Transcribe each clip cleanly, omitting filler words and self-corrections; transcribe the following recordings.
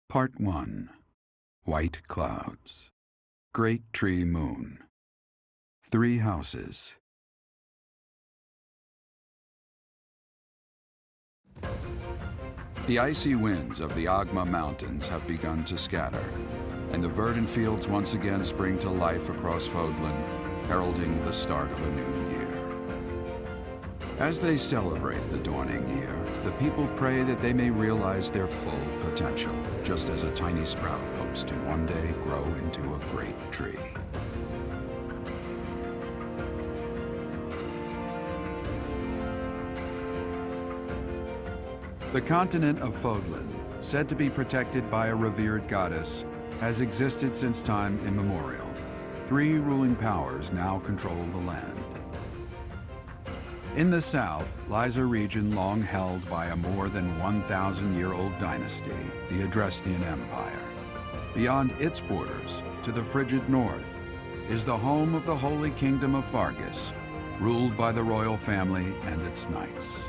Part 1. White Clouds. Great Tree Moon. 3 houses. The icy winds of the Agma Mountains have begun to scatter, and the verdant fields once again spring to life across Fodlan, heralding the start of a new year. As they celebrate the dawning year, the people pray that they may realize their full potential, just as a tiny sprout hopes to one day grow into a great tree. The continent of Fodlan, said to be protected by a revered goddess, has existed since time immemorial. 3 ruling powers now control the land. In the south lies a region long held by a more than 1,000-year-old dynasty, the Adrestian Empire. Beyond its borders, to the frigid north, is the home of the Holy Kingdom of Fargus, ruled by the royal family and its knights.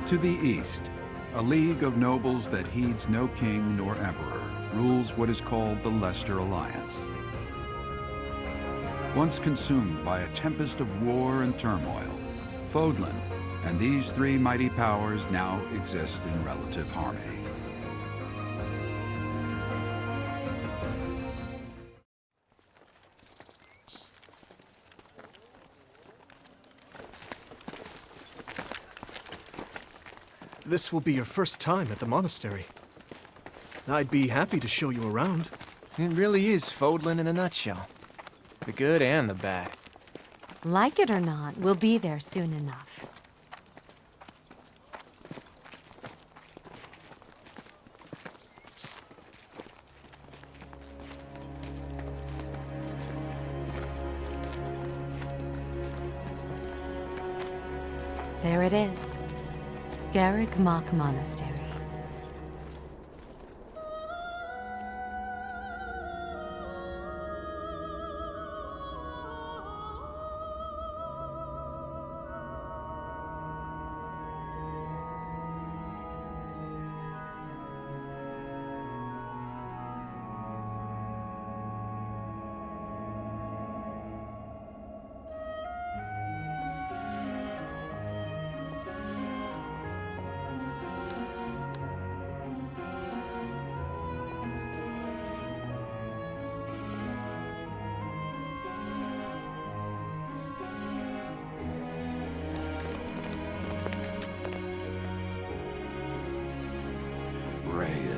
To the east, a league of nobles that heeds no king nor emperor rules what is called the Leicester Alliance. Once consumed by a tempest of war and turmoil, Fodlan and these 3 mighty powers now exist in relative harmony. This will be your first time at the monastery. I'd be happy to show you around. It really is Fodlan in a nutshell. The good and the bad. Like it or not, we'll be there soon enough. There it is. Garrick Mock Monastery.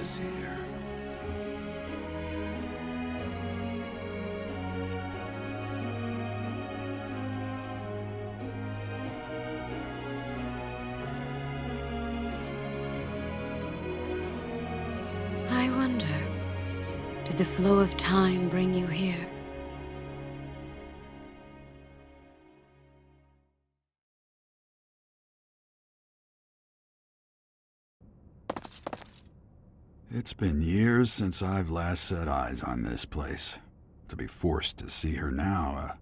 Is here. I wonder, did the flow of time bring you here? It's been years since I've last set eyes on this place. To be forced to see her now,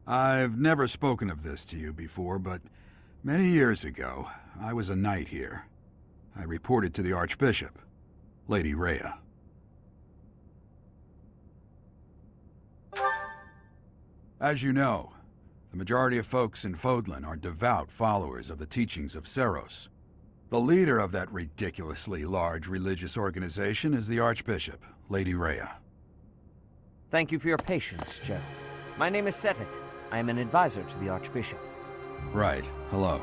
I've never spoken of this to you before, but many years ago, I was a knight here. I reported to the Archbishop, Lady Rhea. As you know, the majority of folks in Fodlan are devout followers of the teachings of Seiros. The leader of that ridiculously large religious organization is the Archbishop, Lady Rhea. Thank you for your patience, Gerald. My name is Seteth. I am an advisor to the Archbishop. Right. Hello.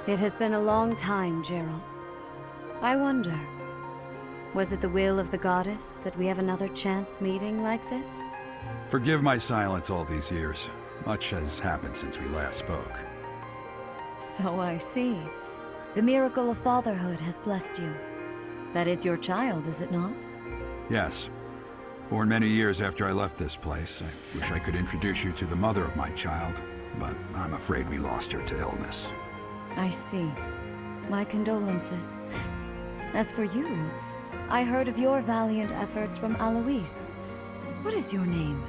It has been a long time, Gerald. I wonder, was it the will of the goddess that we have another chance meeting like this? Forgive my silence all these years. Much has happened since we last spoke. So I see. The miracle of fatherhood has blessed you. That is your child, is it not? Yes. Born many years after I left this place. I wish I could introduce you to the mother of my child, but I'm afraid we lost her to illness. I see. My condolences. As for you, I heard of your valiant efforts from Alois. What is your name?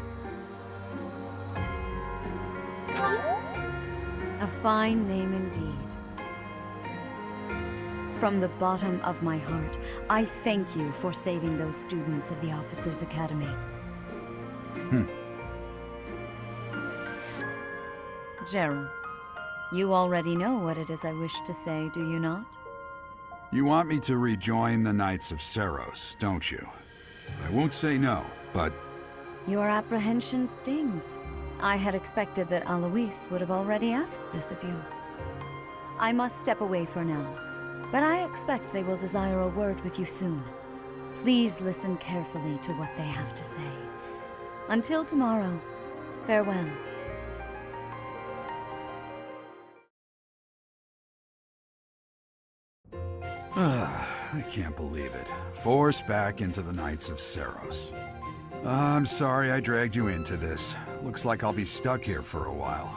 A fine name indeed. From the bottom of my heart, I thank you for saving those students of the Officers' Academy. Gerald, you already know what it is I wish to say, do you not? You want me to rejoin the Knights of Seiros, don't you? I won't say no, but Your apprehension stings. I had expected that Alois would have already asked this of you. I must step away for now, but I expect they will desire a word with you soon. Please listen carefully to what they have to say. Until tomorrow, farewell. I can't believe it. Forced back into the Knights of Seiros. I'm sorry I dragged you into this. Looks like I'll be stuck here for a while.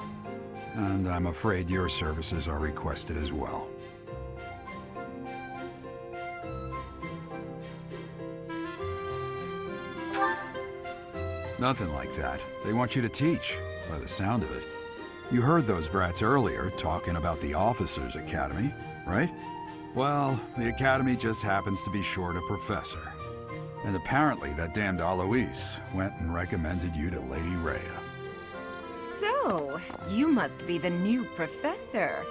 And I'm afraid your services are requested as well. Nothing like that. They want you to teach, by the sound of it. You heard those brats earlier talking about the Officers' Academy, right? Well, the Academy just happens to be short a professor. And apparently that damned Alois went and recommended you to Lady Rhea. So, you must be the new professor.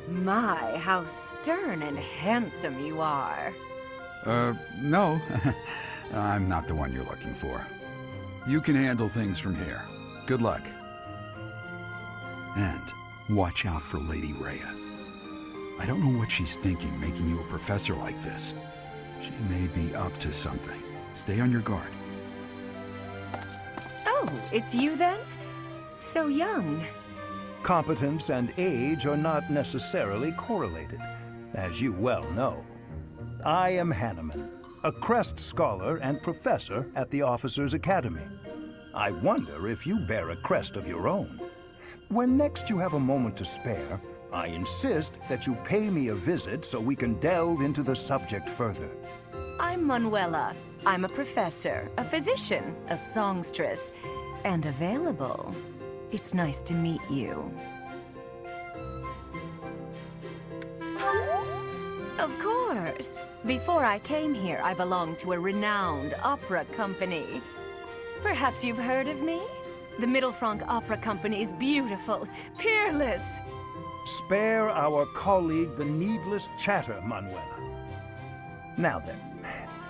My, how stern and handsome you are. No. I'm not the one you're looking for. You can handle things from here. Good luck. And watch out for Lady Rhea. I don't know what she's thinking making you a professor like this. She may be up to something. Stay on your guard. Oh, it's you then? So young. Competence and age are not necessarily correlated, as you well know. I am Hanneman, a Crest Scholar and Professor at the Officers' Academy. I wonder if you bear a crest of your own. When next you have a moment to spare, I insist that you pay me a visit so we can delve into the subject further. I'm Manuela. I'm a professor, a physician, a songstress, and available. It's nice to meet you. Of course. Before I came here, I belonged to a renowned opera company. Perhaps you've heard of me? The Middlefranc Opera Company is beautiful, peerless. Spare our colleague the needless chatter, Manuela. Now then,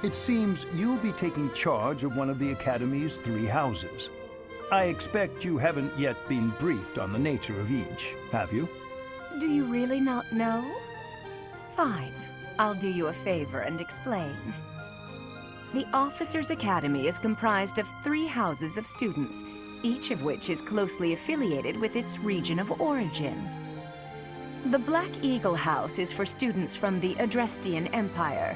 it seems you'll be taking charge of one of the Academy's 3 houses. I expect you haven't yet been briefed on the nature of each, have you? Do you really not know? Fine. I'll do you a favor and explain. The Officers' Academy is comprised of 3 houses of students, each of which is closely affiliated with its region of origin. The Black Eagle House is for students from the Adrestian Empire.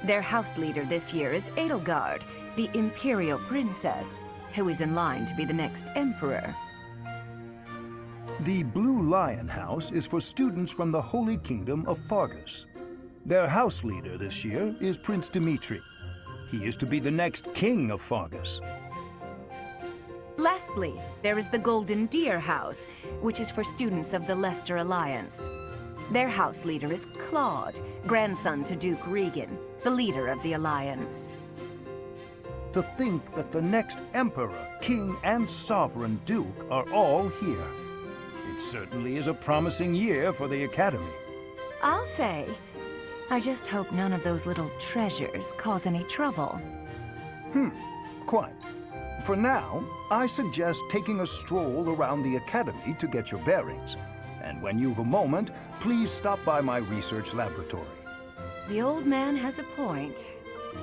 Their house leader this year is Edelgard, the Imperial Princess, who is in line to be the next Emperor. The Blue Lion House is for students from the Holy Kingdom of Fargus. Their house leader this year is Prince Dimitri. He is to be the next king of Fargus. Lastly, there is the Golden Deer House, which is for students of the Leicester Alliance. Their house leader is Claude, grandson to Duke Regan, the leader of the Alliance. To think that the next Emperor, King, and Sovereign Duke are all here. It certainly is a promising year for the Academy. I'll say. I just hope none of those little treasures cause any trouble. Quite. For now, I suggest taking a stroll around the Academy to get your bearings. And when you've a moment, please stop by my research laboratory. The old man has a point.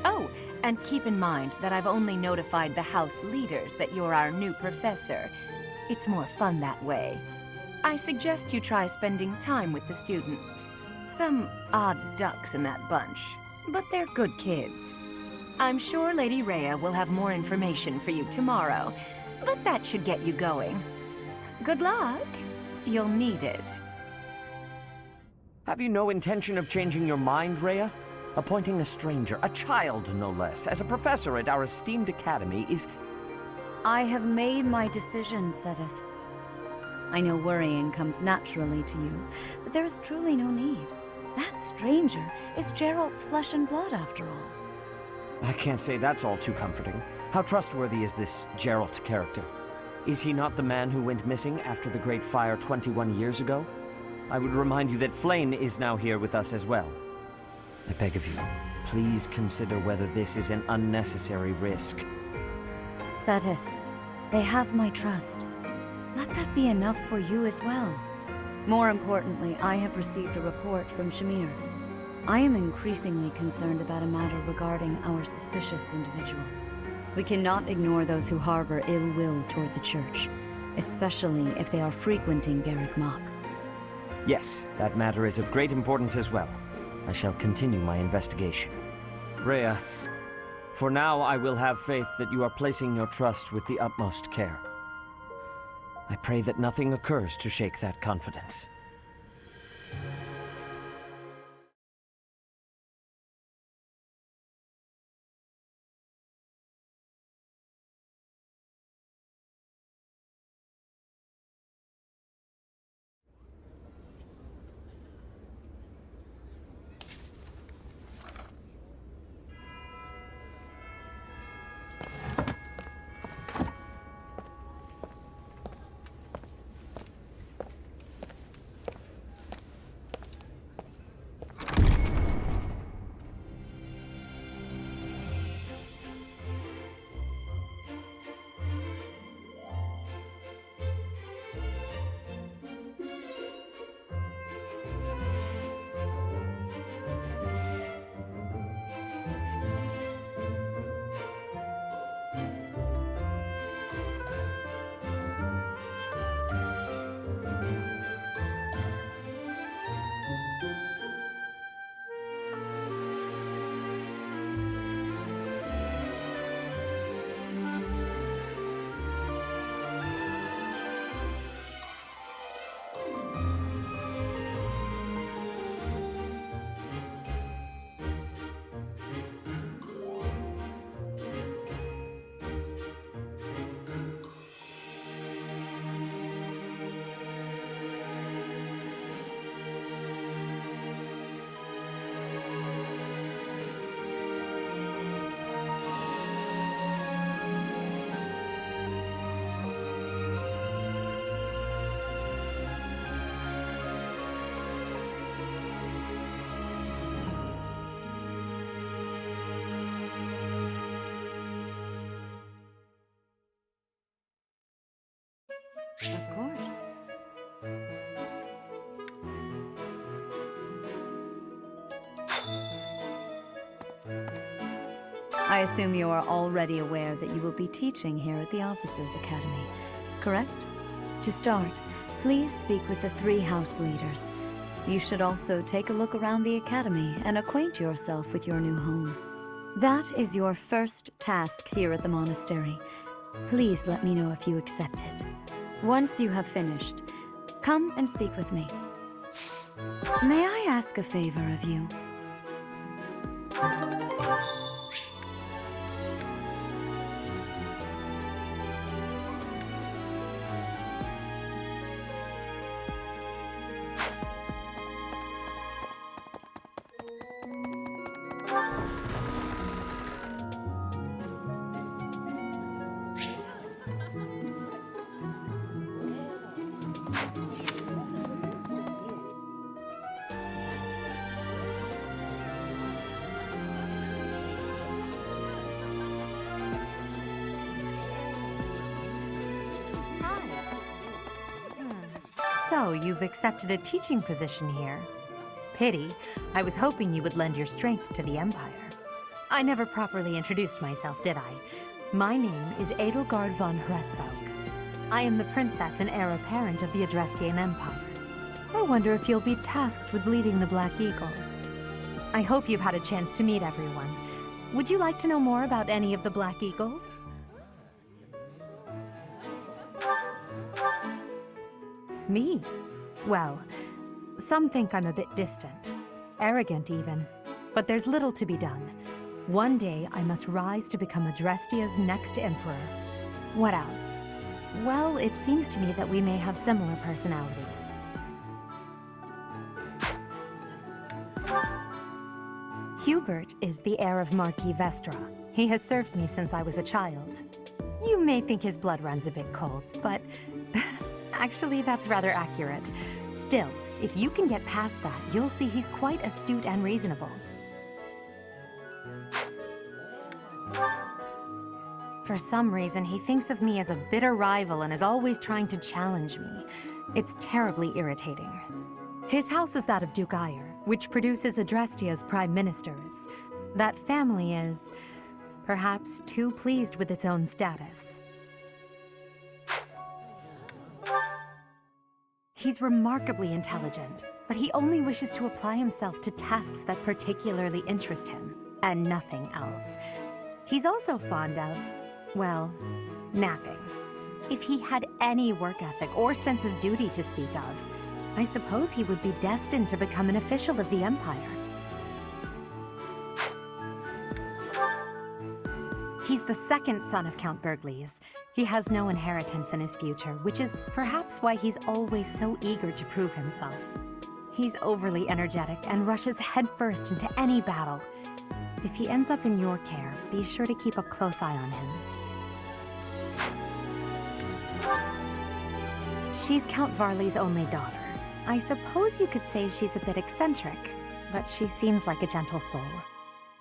Oh, and keep in mind that I've only notified the house leaders that you're our new professor. It's more fun that way. I suggest you try spending time with the students. Some odd ducks in that bunch, but they're good kids. I'm sure Lady Rhea will have more information for you tomorrow, but that should get you going. Good luck. You'll need it. Have you no intention of changing your mind, Rhea? Appointing a stranger, a child no less, as a professor at our esteemed academy is... I have made my decision, Sedith. I know worrying comes naturally to you, but there is truly no need. That stranger is Geralt's flesh and blood, after all. I can't say that's all too comforting. How trustworthy is this Geralt character? Is he not the man who went missing after the Great Fire 21 years ago? I would remind you that Flayn is now here with us as well. I beg of you, please consider whether this is an unnecessary risk. Seteth, they have my trust. Let that be enough for you as well. More importantly, I have received a report from Shamir. I am increasingly concerned about a matter regarding our suspicious individual. We cannot ignore those who harbor ill will toward the Church, especially if they are frequenting Garreg Mach. Yes, that matter is of great importance as well. I shall continue my investigation. Rhea, for now I will have faith that you are placing your trust with the utmost care. I pray that nothing occurs to shake that confidence. Of course. I assume you are already aware that you will be teaching here at the Officers' Academy, correct? To start, please speak with the 3 house leaders. You should also take a look around the Academy and acquaint yourself with your new home. That is your first task here at the monastery. Please let me know if you accept it. Once you have finished, come and speak with me. May I ask a favor of you? So, you've accepted a teaching position here. Pity. I was hoping you would lend your strength to the Empire. I never properly introduced myself, did I? My name is Edelgard von Hresvelg. I am the princess and heir apparent of the Adrestian Empire. I wonder if you'll be tasked with leading the Black Eagles. I hope you've had a chance to meet everyone. Would you like to know more about any of the Black Eagles? Me? Well, some think I'm a bit distant. Arrogant, even. But there's little to be done. One day, I must rise to become Adrestia's next emperor. What else? Well, it seems to me that we may have similar personalities. Hubert is the heir of Marquis Vestra. He has served me since I was a child. You may think his blood runs a bit cold, but actually that's rather accurate. Still, if you can get past that, you'll see he's quite astute and reasonable. For some reason, he thinks of me as a bitter rival and is always trying to challenge me. It's terribly irritating. His house is that of Duke Ire, which produces Adrestia's prime ministers. That family is, perhaps, too pleased with its own status. He's remarkably intelligent, but he only wishes to apply himself to tasks that particularly interest him, and nothing else. He's also fond of, well, napping. If he had any work ethic or sense of duty to speak of, I suppose he would be destined to become an official of the Empire. He's the second son of Count Bergliez. He has no inheritance in his future, which is perhaps why he's always so eager to prove himself. He's overly energetic and rushes headfirst into any battle. If he ends up in your care, be sure to keep a close eye on him. She's Count Varley's only daughter. I suppose you could say she's a bit eccentric, but she seems like a gentle soul.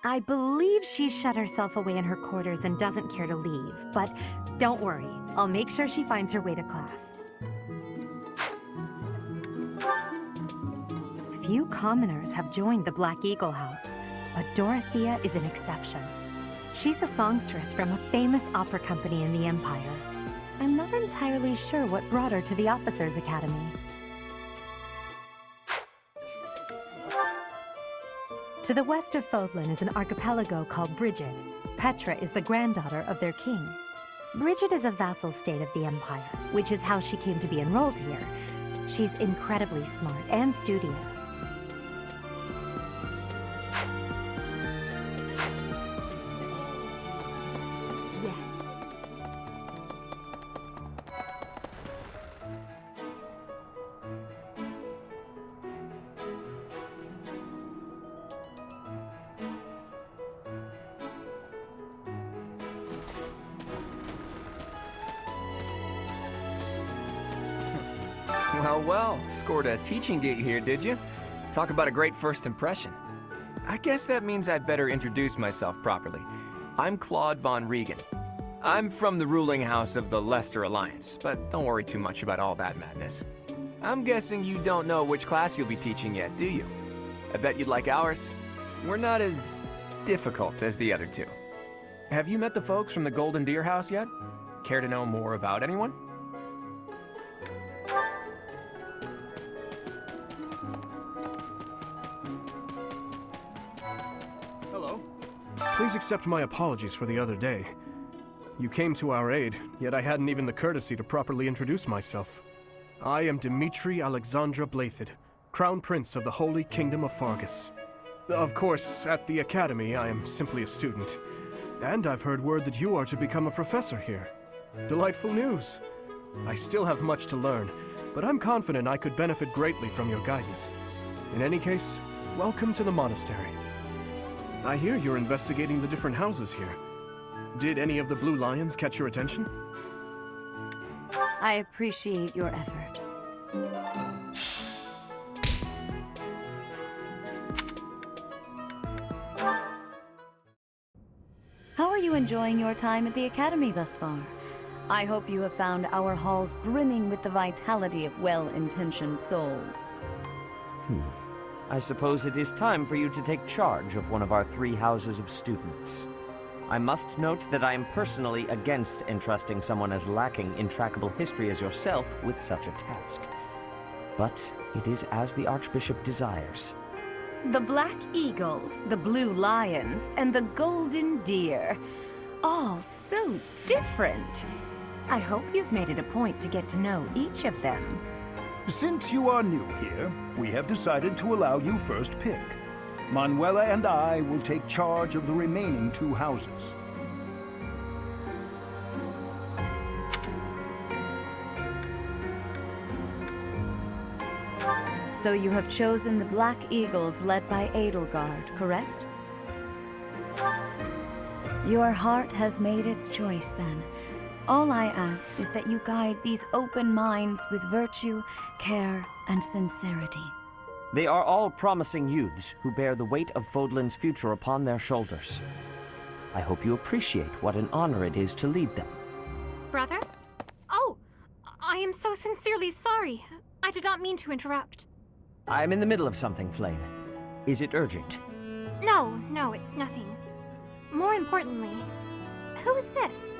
I believe she's shut herself away in her quarters and doesn't care to leave, but don't worry, I'll make sure she finds her way to class. Few commoners have joined the Black Eagle House, but Dorothea is an exception. She's a songstress from a famous opera company in the Empire. I'm not entirely sure what brought her to the Officers' Academy. To the west of Fodlan is an archipelago called Brigid. Petra is the granddaughter of their king. Brigid is a vassal state of the Empire, which is how she came to be enrolled here. She's incredibly smart and studious. Yes. Well, scored a teaching gig here, did you? Talk about a great first impression. I guess that means I'd better introduce myself properly. I'm Claude von Regan. I'm from the ruling house of the Leicester Alliance, but don't worry too much about all that madness. I'm guessing you don't know which class you'll be teaching yet, do you? I bet you'd like ours. We're not as difficult as the other two. Have you met the folks from the Golden Deer House yet? Care to know more about anyone? Please accept my apologies for the other day. You came to our aid, yet I hadn't even the courtesy to properly introduce myself. I am Dimitri Alexandra Blathid, Crown Prince of the Holy Kingdom of Fargus. Of course, at the Academy, I am simply a student. And I've heard word that you are to become a professor here. Delightful news. I still have much to learn, but I'm confident I could benefit greatly from your guidance. In any case, welcome to the monastery. I hear you're investigating the different houses here. Did any of the Blue Lions catch your attention? I appreciate your effort. How are you enjoying your time at the Academy thus far? I hope you have found our halls brimming with the vitality of well-intentioned souls. I suppose it is time for you to take charge of one of our 3 houses of students. I must note that I am personally against entrusting someone as lacking in trackable history as yourself with such a task. But it is as the Archbishop desires. The Black Eagles, the Blue Lions, and the Golden Deer. All so different. I hope you've made it a point to get to know each of them. Since you are new here, we have decided to allow you first pick. Manuela and I will take charge of the remaining 2 houses. So you have chosen the Black Eagles led by Edelgard, correct? Your heart has made its choice then. All I ask is that you guide these open minds with virtue, care, and sincerity. They are all promising youths who bear the weight of Fodlan's future upon their shoulders. I hope you appreciate what an honor it is to lead them. Brother? Oh, I am so sincerely sorry. I did not mean to interrupt. I'm in the middle of something, Flame. Is it urgent? No, it's nothing. More importantly, who is this?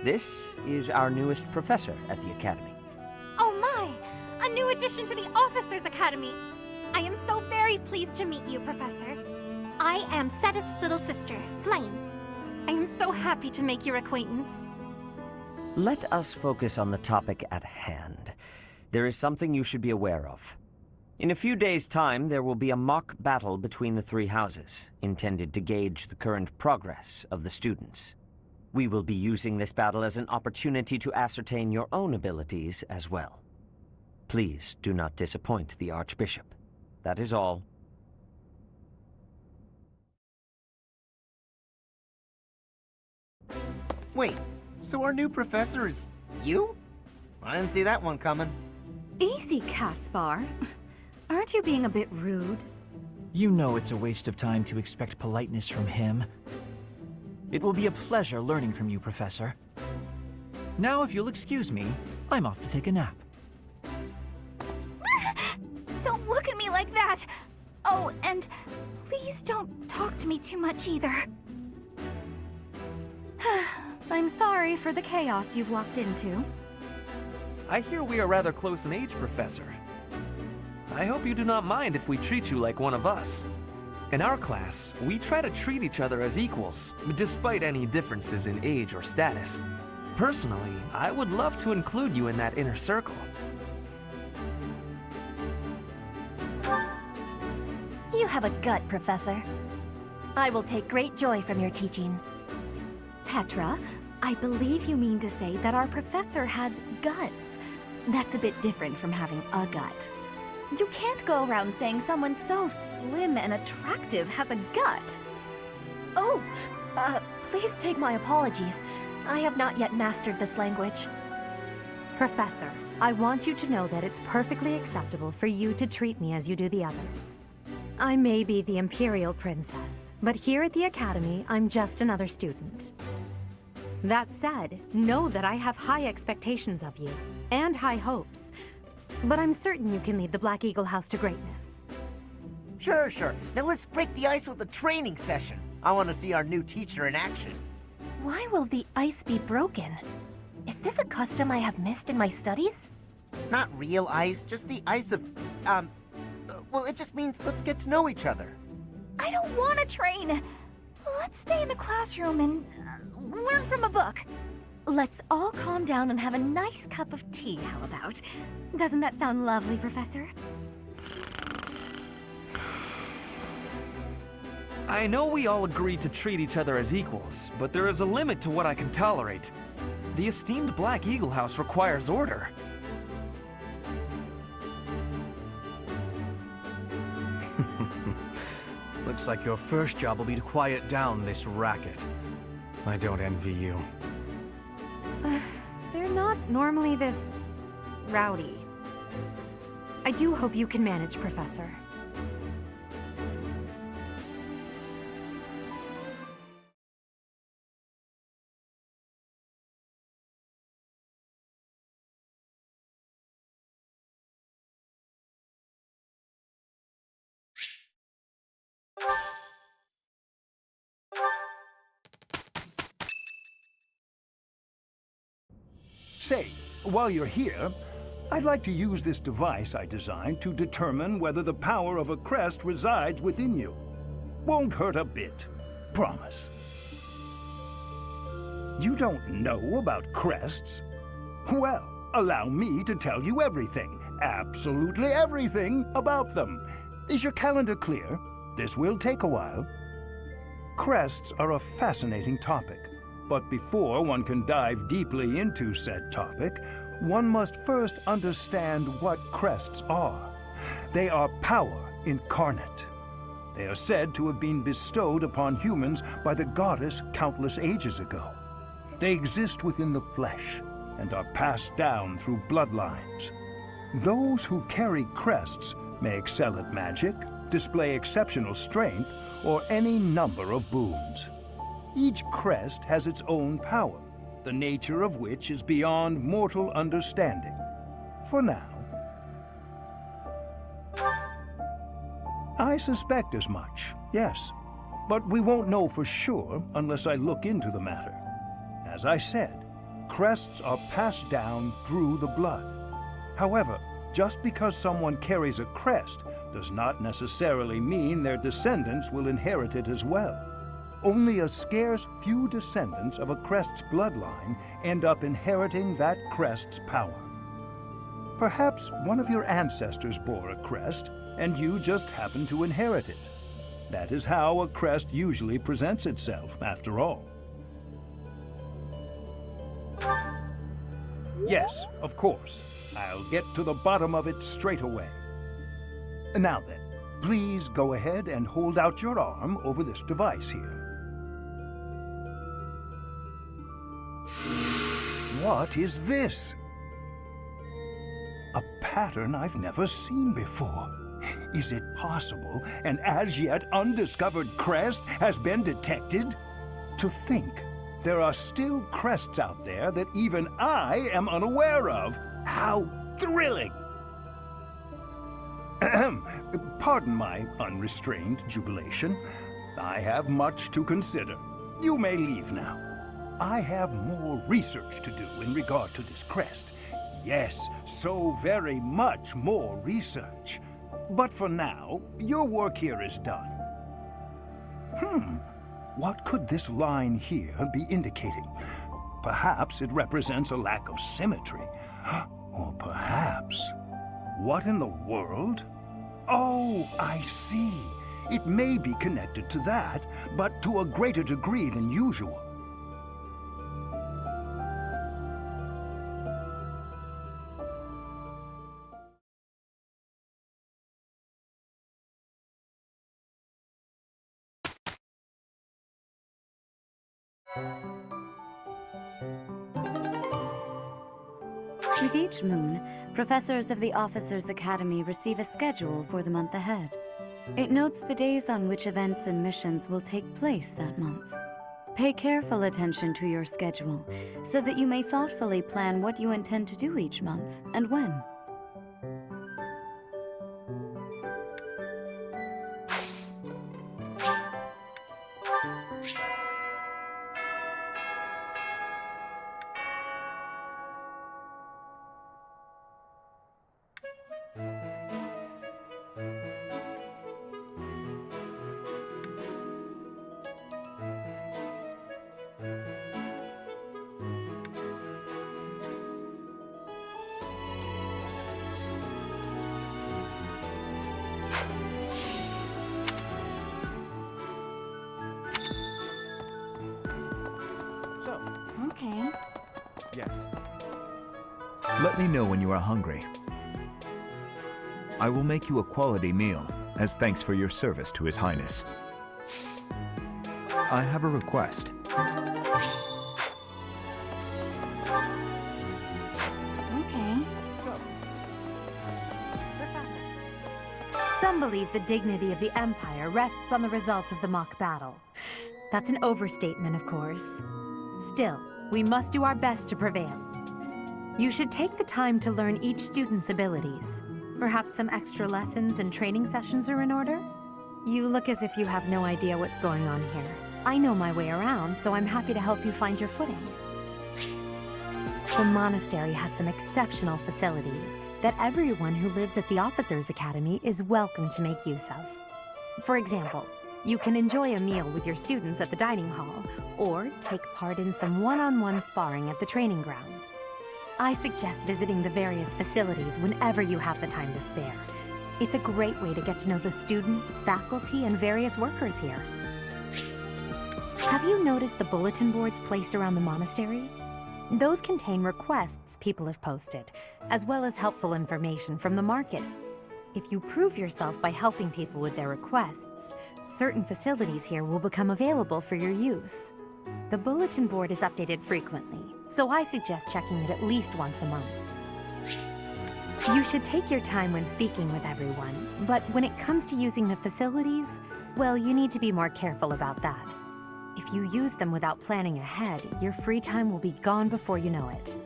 This is our newest professor at the Academy. Oh my! A new addition to the Officers Academy! I am so very pleased to meet you, Professor. I am Sedith's little sister, Flame. I am so happy to make your acquaintance. Let us focus on the topic at hand. There is something you should be aware of. In a few days' time, there will be a mock battle between the three houses, intended to gauge the current progress of the students. We will be using this battle as an opportunity to ascertain your own abilities as well. Please do not disappoint the Archbishop. That is all. Wait, so our new professor is you? I didn't see that one coming. Easy, Caspar. Aren't you being a bit rude? You know it's a waste of time to expect politeness from him. It will be a pleasure learning from you, Professor. Now, if you'll excuse me, I'm off to take a nap. Don't look at me like that! Oh, and please don't talk to me too much either. I'm sorry for the chaos you've walked into. I hear we are rather close in age, Professor. I hope you do not mind if we treat you like one of us. In our class, we try to treat each other as equals, despite any differences in age or status. Personally, I would love to include you in that inner circle. You have a gut, Professor. I will take great joy from your teachings. Petra, I believe you mean to say that our professor has guts. That's a bit different from having a gut. You can't go around saying someone so slim and attractive has a gut. Oh, please take my apologies. I have not yet mastered this language. Professor, I want you to know that it's perfectly acceptable for you to treat me as you do the others. I may be the Imperial Princess, but here at the Academy, I'm just another student. That said, know that I have high expectations of you, and high hopes. But I'm certain you can lead the Black Eagle House to greatness. Sure. Now let's break the ice with a training session. I want to see our new teacher in action. Why will the ice be broken? Is this a custom I have missed in my studies? Not real ice, just the ice of, well, it just means let's get to know each other. I don't want to train! Let's stay in the classroom and learn from a book. Let's all calm down and have a nice cup of tea, how about? Doesn't that sound lovely, Professor? I know we all agree to treat each other as equals, but there is a limit to what I can tolerate. The esteemed Black Eagle House requires order. Looks like your first job will be to quiet down this racket. I don't envy you. They're not normally this rowdy. I do hope you can manage, Professor. Say, while you're here, I'd like to use this device I designed to determine whether the power of a crest resides within you. Won't hurt a bit. Promise. You don't know about crests? Well, allow me to tell you everything, absolutely everything about them. Is your calendar clear? This will take a while. Crests are a fascinating topic. But before one can dive deeply into said topic, one must first understand what crests are. They are power incarnate. They are said to have been bestowed upon humans by the goddess countless ages ago. They exist within the flesh and are passed down through bloodlines. Those who carry crests may excel at magic, display exceptional strength, or any number of boons. Each crest has its own power, the nature of which is beyond mortal understanding. For now. I suspect as much, yes. But we won't know for sure unless I look into the matter. As I said, crests are passed down through the blood. However, just because someone carries a crest does not necessarily mean their descendants will inherit it as well. Only a scarce few descendants of a crest's bloodline end up inheriting that crest's power. Perhaps one of your ancestors bore a crest, and you just happen to inherit it. That is how a crest usually presents itself, after all. Yes, of course. I'll get to the bottom of it straight away. Now then, please go ahead and hold out your arm over this device here. What is this? A pattern I've never seen before. Is it possible an as yet undiscovered crest has been detected? To think there are still crests out there that even I am unaware of. How thrilling! Pardon my unrestrained jubilation. I have much to consider. You may leave now. I have more research to do in regard to this crest. Yes, so very much more research. But for now, your work here is done. What could this line here be indicating? Perhaps it represents a lack of symmetry. Or perhaps... What in the world? Oh, I see. It may be connected to that, but to a greater degree than usual. With each moon, professors of the Officers' Academy receive a schedule for the month ahead. It notes the days on which events and missions will take place that month. Pay careful attention to your schedule, so that you may thoughtfully plan what you intend to do each month, and when. Okay. Yes. Let me know when you are hungry. I will make you a quality meal, as thanks for your service to His Highness. I have a request. Okay. Professor. Some believe the dignity of the Empire rests on the results of the mock battle. That's an overstatement, of course. Still, we must do our best to prevail. You should take the time to learn each student's abilities. Perhaps some extra lessons and training sessions are in order? You look as if you have no idea what's going on here. I know my way around, so I'm happy to help you find your footing. The monastery has some exceptional facilities that everyone who lives at the Officers' Academy is welcome to make use of. For example, you can enjoy a meal with your students at the dining hall, or take part in some one-on-one sparring at the training grounds. I suggest visiting the various facilities whenever you have the time to spare. It's a great way to get to know the students, faculty, and various workers here. Have you noticed the bulletin boards placed around the monastery? Those contain requests people have posted, as well as helpful information from the market. If you prove yourself by helping people with their requests, certain facilities here will become available for your use. The bulletin board is updated frequently, so I suggest checking it at least once a month. You should take your time when speaking with everyone, but when it comes to using the facilities, well, you need to be more careful about that. If you use them without planning ahead, your free time will be gone before you know it.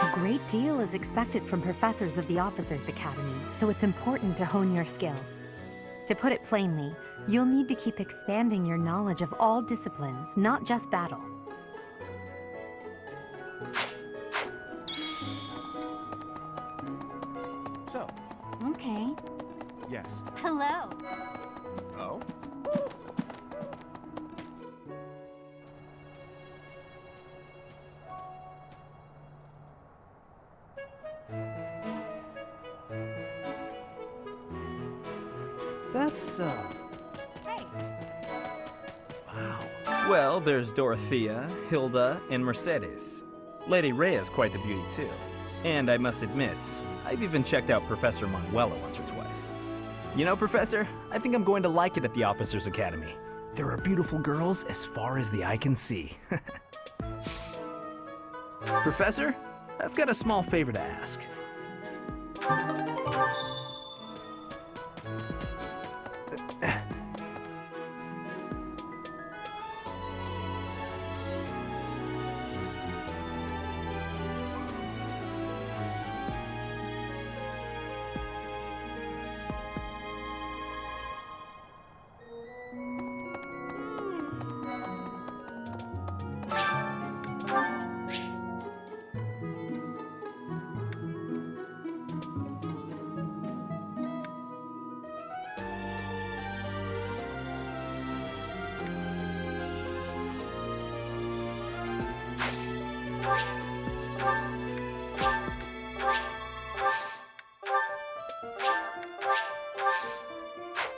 A great deal is expected from professors of the Officers Academy, so it's important to hone your skills. To put it plainly, you'll need to keep expanding your knowledge of all disciplines, not just battle. So, Okay. yes. Hello. Oh? That's, Hey. Wow. Well, there's Dorothea, Hilda, and Mercedes. Lady Rhea's quite the beauty, too. And I must admit, I've even checked out Professor Manuela once or twice. You know, Professor, I think I'm going to like it at the Officers Academy. There are beautiful girls as far as the eye can see. Professor, I've got a small favor to ask.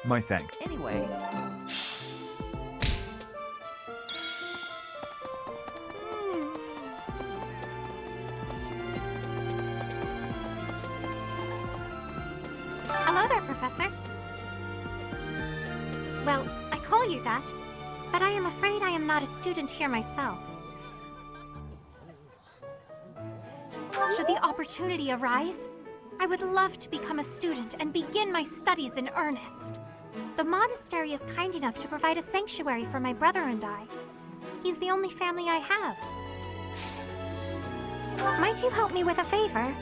My thanks. Anyway. Hello there, Professor. Well, I call you that, but I am afraid I am not a student here myself. Should the opportunity arise, I would love to become a student and begin my studies in earnest. The monastery is kind enough to provide a sanctuary for my brother and I. He's the only family I have. Might you help me with a favor?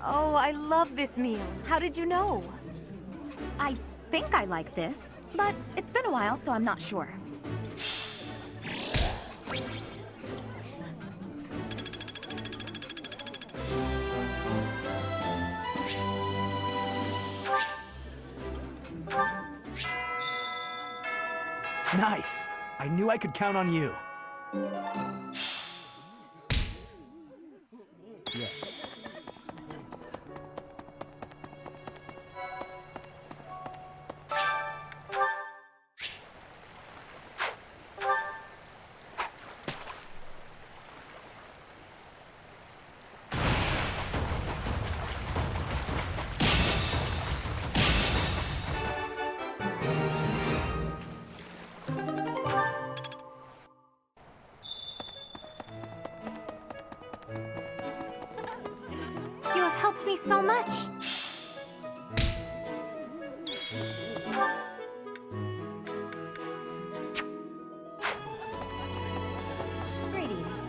Oh, I love this meal. How did you know? I think I like this, but it's been a while, so I'm not sure. Nice! I knew I could count on you. Yes. You have helped me so much. Greetings.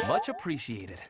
Much appreciated.